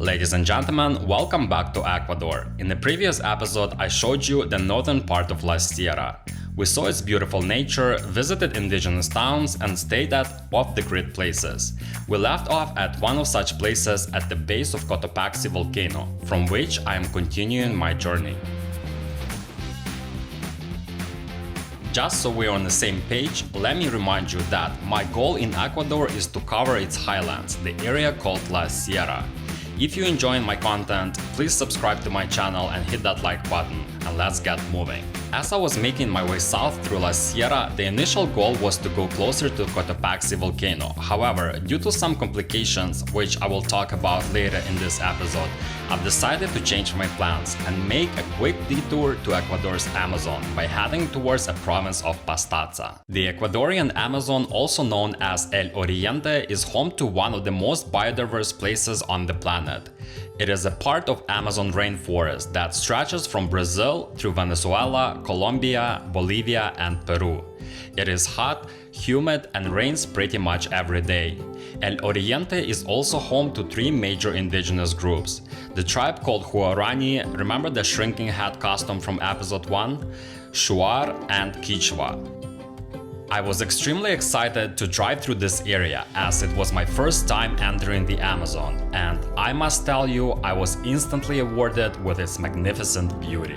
Ladies and gentlemen, welcome back to Ecuador. In the previous episode, I showed you the northern part of La Sierra. We saw its beautiful nature, visited indigenous towns, and stayed at off-the-grid places. We left off at one of such places at the base of Cotopaxi volcano, from which I am continuing my journey. Just so we're on the same page, let me remind you that my goal in Ecuador is to cover its highlands, the area called La Sierra. If you're enjoying my content, please subscribe to my channel and hit that like button, and let's get moving. As I was making my way south through La Sierra, the initial goal was to go closer to Cotopaxi volcano. However, due to some complications, which I will talk about later in this episode, I've decided to change my plans and make a quick detour to Ecuador's Amazon by heading towards a province of Pastaza. The Ecuadorian Amazon, also known as El Oriente, is home to one of the most biodiverse places on the planet. It is a part of Amazon rainforest that stretches from Brazil through Venezuela, Colombia, Bolivia, and Peru. It is hot, humid, and rains pretty much every day. El Oriente is also home to three major indigenous groups. The tribe called Huarani, remember the shrinking head custom from episode 1? Shuar and Quichua. I was extremely excited to drive through this area as it was my first time entering the Amazon, and I must tell you, I was instantly awarded with its magnificent beauty.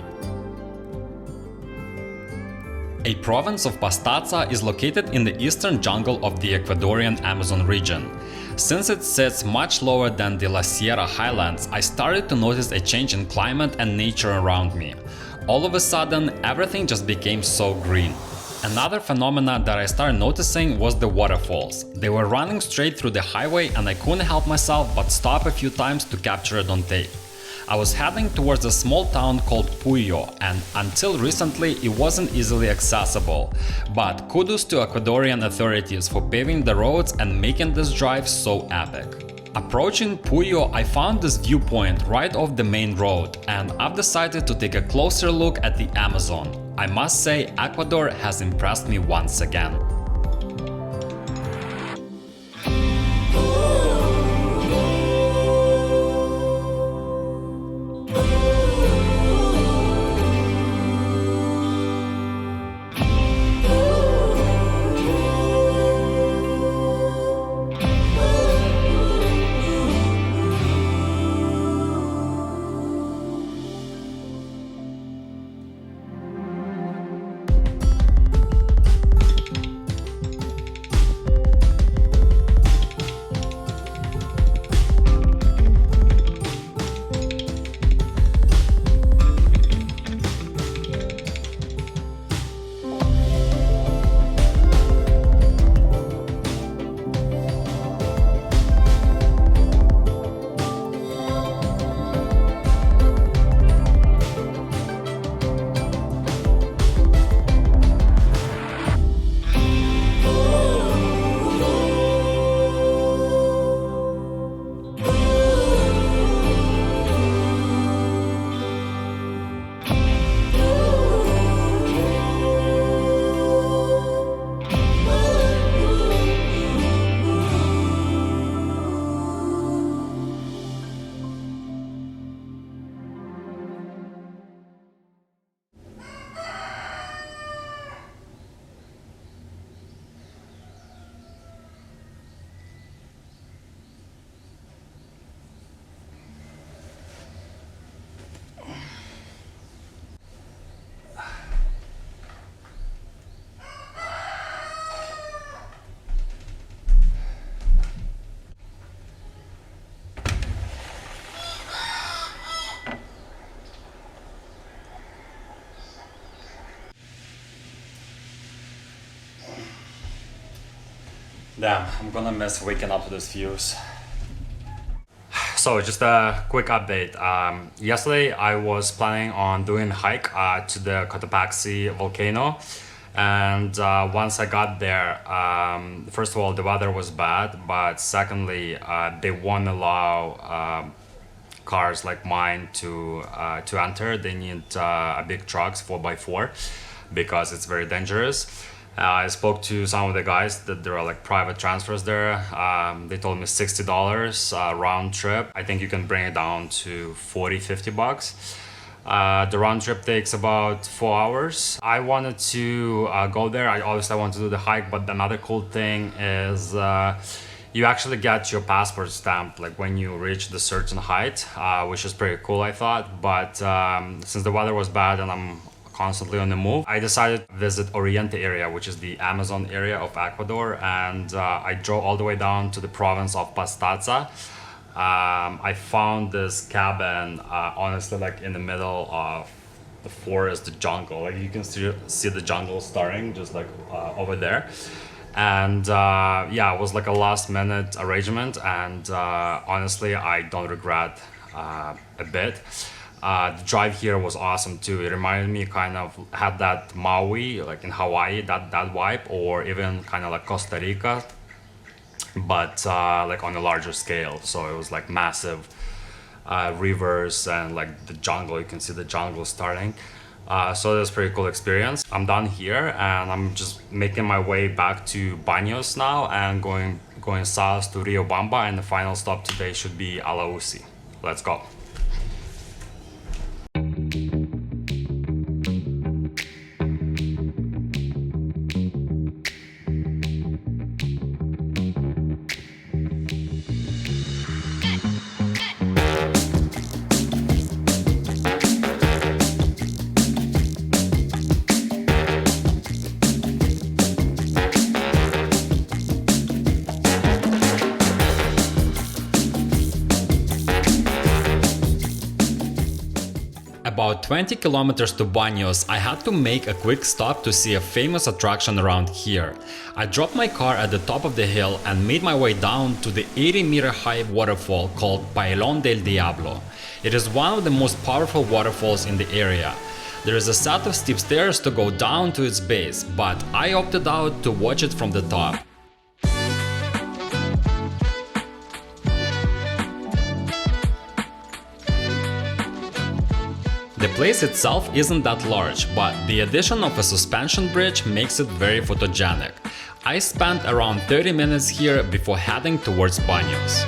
A province of Pastaza is located in the eastern jungle of the Ecuadorian Amazon region. Since it sits much lower than the La Sierra highlands, I started to notice a change in climate and nature around me. All of a sudden, everything just became so green. Another phenomenon that I started noticing was the waterfalls. They were running straight through the highway and I couldn't help myself but stop a few times to capture it on tape. I was heading towards a small town called Puyo, and until recently it wasn't easily accessible. But kudos to Ecuadorian authorities for paving the roads and making this drive so epic. Approaching Puyo, I found this viewpoint right off the main road, and I've decided to take a closer look at the Amazon. I must say, Ecuador has impressed me once again. Damn, I'm gonna miss waking up to these views. So just a quick update. Yesterday I was planning on doing a hike to the Cotopaxi volcano, and once I got there, first of all the weather was bad, but secondly they won't allow cars like mine to enter. They need big trucks 4x4 because it's very dangerous. I spoke to some of the guys that there are like private transfers there. They told me $60 round trip. I think you can bring it down to 40, 50 bucks. The round trip takes about 4 hours. I wanted to go there. I wanted to do the hike, but another cool thing is you actually get your passport stamped like when you reach the certain height, which is pretty cool, I thought. But since the weather was bad and I'm constantly on the move, I decided to visit Oriente area, which is the Amazon area of Ecuador, and I drove all the way down to the province of Pastaza. I found this cabin honestly like in the middle of the forest, the jungle. Like you can see the jungle starting just like over there. And yeah, it was like a last minute arrangement, and honestly I don't regret a bit. The drive here was awesome too. It reminded me kind of had that Maui, like in Hawaii, that vibe, or even kind of like Costa Rica, but like on a larger scale. So it was like massive rivers and like the jungle. You can see the jungle starting. So it was a pretty cool experience. I'm done here and I'm just making my way back to Baneos now and going south to Rio Bamba, and the final stop today should be Aloisi. Let's go. About 20 kilometers to Baneos, I had to make a quick stop to see a famous attraction around here. I dropped my car at the top of the hill and made my way down to the 80-meter high waterfall called Pailón del Diablo. It is one of the most powerful waterfalls in the area. There is a set of steep stairs to go down to its base, but I opted out to watch it from the top. The place itself isn't that large, but the addition of a suspension bridge makes it very photogenic. I spent around 30 minutes here before heading towards Baneos.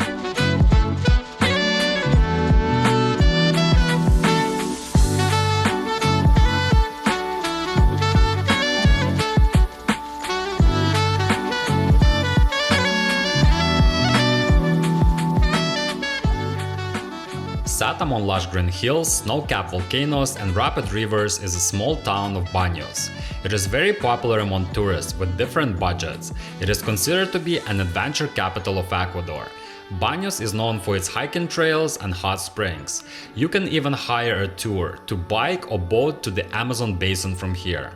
Set among lush green hills, snow-capped volcanoes and rapid rivers is a small town of Baneos. It is very popular among tourists with different budgets. It is considered to be an adventure capital of Ecuador. Baneos is known for its hiking trails and hot springs. You can even hire a tour to bike or boat to the Amazon basin from here.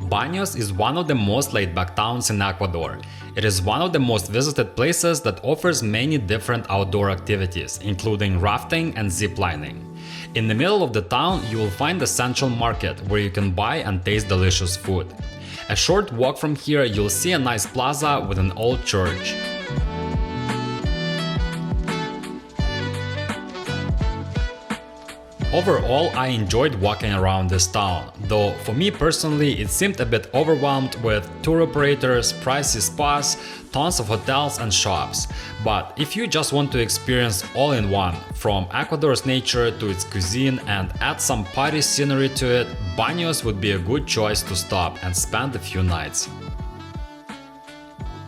Baneos is one of the most laid-back towns in Ecuador. It is one of the most visited places that offers many different outdoor activities, including rafting and ziplining. In the middle of the town, you will find the central market where you can buy and taste delicious food. A short walk from here, you'll see a nice plaza with an old church. Overall, I enjoyed walking around this town, though for me personally it seemed a bit overwhelmed with tour operators, pricey spas, tons of hotels and shops. But if you just want to experience all in one, from Ecuador's nature to its cuisine and add some party scenery to it, Baneos would be a good choice to stop and spend a few nights.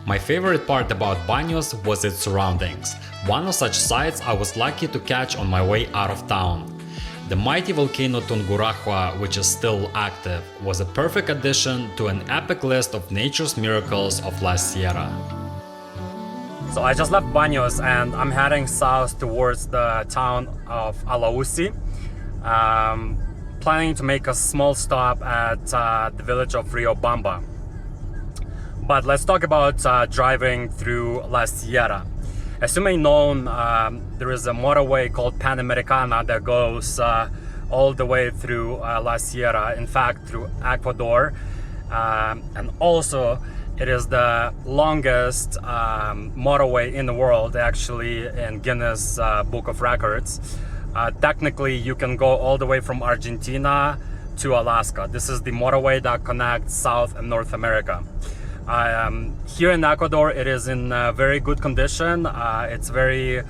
My favorite part about Baneos was its surroundings. One of such sights I was lucky to catch on my way out of town. The mighty volcano Tungurahua, which is still active, was a perfect addition to an epic list of nature's miracles of La Sierra. So I just left Baneos and I'm heading south towards the town of Aloisi, planning to make a small stop at the village of Rio Bamba. But let's talk about driving through La Sierra. As you may know, there is a motorway called Panamericana that goes all the way through La Sierra, in fact through Ecuador, and also it is the longest motorway in the world, actually in Guinness Book of Records. Technically you can go all the way from Argentina to Alaska. This is the motorway that connects South and North America. Here in Ecuador, it is in very good condition. It's very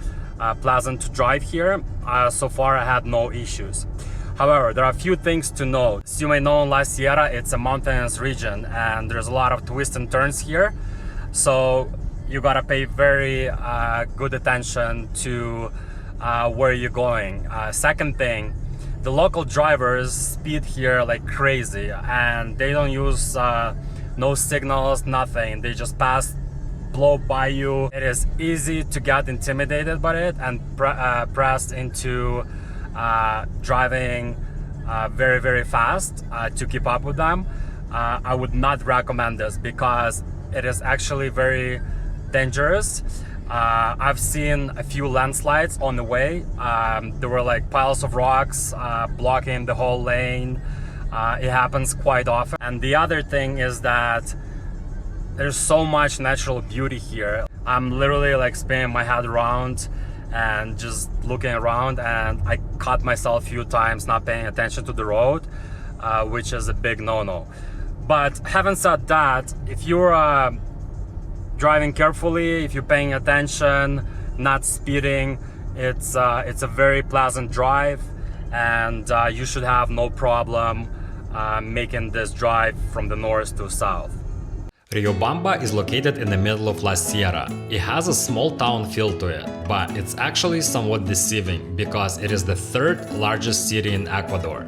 pleasant to drive here. So far, I had no issues. However, there are a few things to know. As you may know, in La Sierra, it's a mountainous region and there's a lot of twists and turns here. So you gotta pay very good attention to where you're going. Second thing, the local drivers speed here like crazy and they don't use no signals, nothing. They just blow by you. It is easy to get intimidated by it and pressed into driving very, very fast to keep up with them. I would not recommend this because it is actually very dangerous. I've seen a few landslides on the way. There were like piles of rocks blocking the whole lane. It happens quite often. And the other thing is that there's so much natural beauty here. I'm literally like spinning my head around and just looking around, and I caught myself a few times not paying attention to the road, which is a big no-no. But having said that, if you're driving carefully, if you're paying attention, not speeding, it's a very pleasant drive, and you should have no problem making this drive from the north to south. Rio Bamba is located in the middle of La Sierra. It has a small town feel to it, but it's actually somewhat deceiving because it is the third largest city in Ecuador.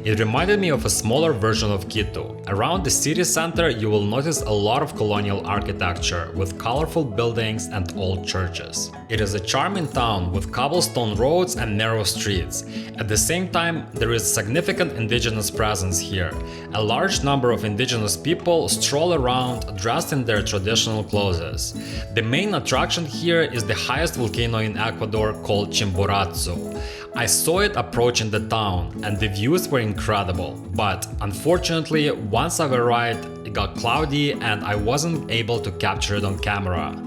It reminded me of a smaller version of Quito. Around the city center you will notice a lot of colonial architecture with colorful buildings and old churches. It is a charming town with cobblestone roads and narrow streets. At the same time, there is significant indigenous presence here. A large number of indigenous people stroll around dressed in their traditional clothes. The main attraction here is the highest volcano in Ecuador called Chimborazo. I saw it approaching the town and the views were incredible, but unfortunately once I arrived it got cloudy and I wasn't able to capture it on camera.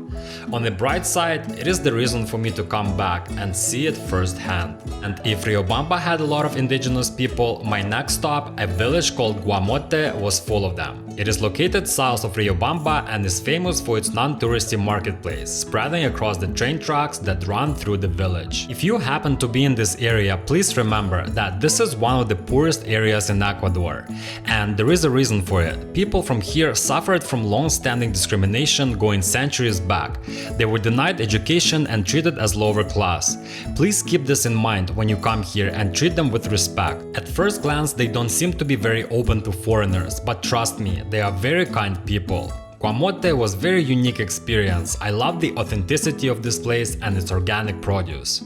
On the bright side, it is the reason for me to come back and see it firsthand. And if Rio Bamba had a lot of indigenous people, my next stop, a village called Guamote, was full of them. It is located south of Rio Bamba and is famous for its non-touristy marketplace, spreading across the train tracks that run through the village. If you happen to be in this area, please remember that this is one of the poorest areas in Ecuador. And there is a reason for it. People from here suffered from long-standing discrimination going centuries back. They were denied education and treated as lower class. Please keep this in mind when you come here and treat them with respect. At first glance, they don't seem to be very open to foreigners, but trust me, they are very kind people. Guamote was a very unique experience. I love the authenticity of this place and its organic produce.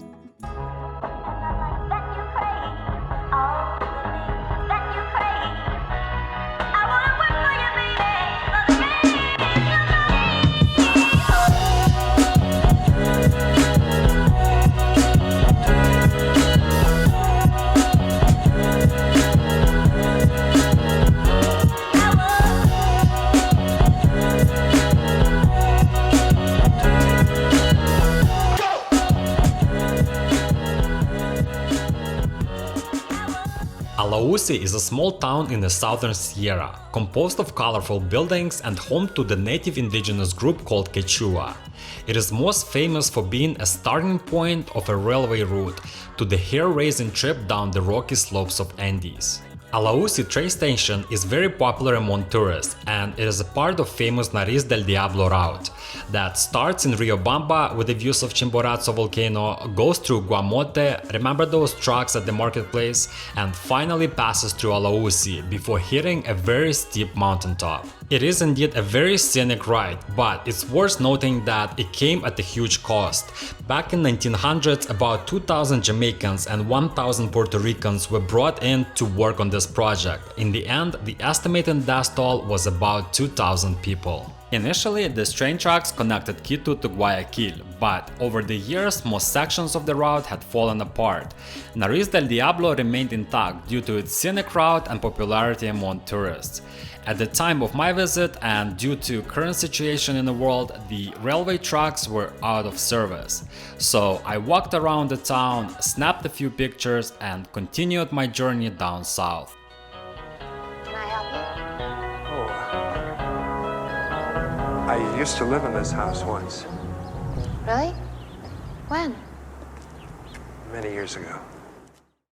Aloisi is a small town in the southern Sierra, composed of colorful buildings and home to the native indigenous group called Quechua. It is most famous for being a starting point of a railway route to the hair-raising trip down the rocky slopes of Andes. Aloisi train station is very popular among tourists and it is a part of famous Nariz del Diablo route that starts in Rio Bamba with the views of Chimborazo volcano, goes through Guamote, remember those trucks at the marketplace, and finally passes through Aloisi before hitting a very steep mountaintop. It is indeed a very scenic ride, but it's worth noting that it came at a huge cost. Back in 1900s, about 2,000 Jamaicans and 1,000 Puerto Ricans were brought in to work on this project. In the end, the estimated death toll was about 2,000 people. Initially, these train tracks connected Quito to Guayaquil, but over the years most sections of the route had fallen apart. Nariz del Diablo remained intact due to its scenic route and popularity among tourists. At the time of my visit and due to current situation in the world, the railway tracks were out of service. So I walked around the town, snapped a few pictures and continued my journey down south. used to live in this house once, Really? When? many years ago.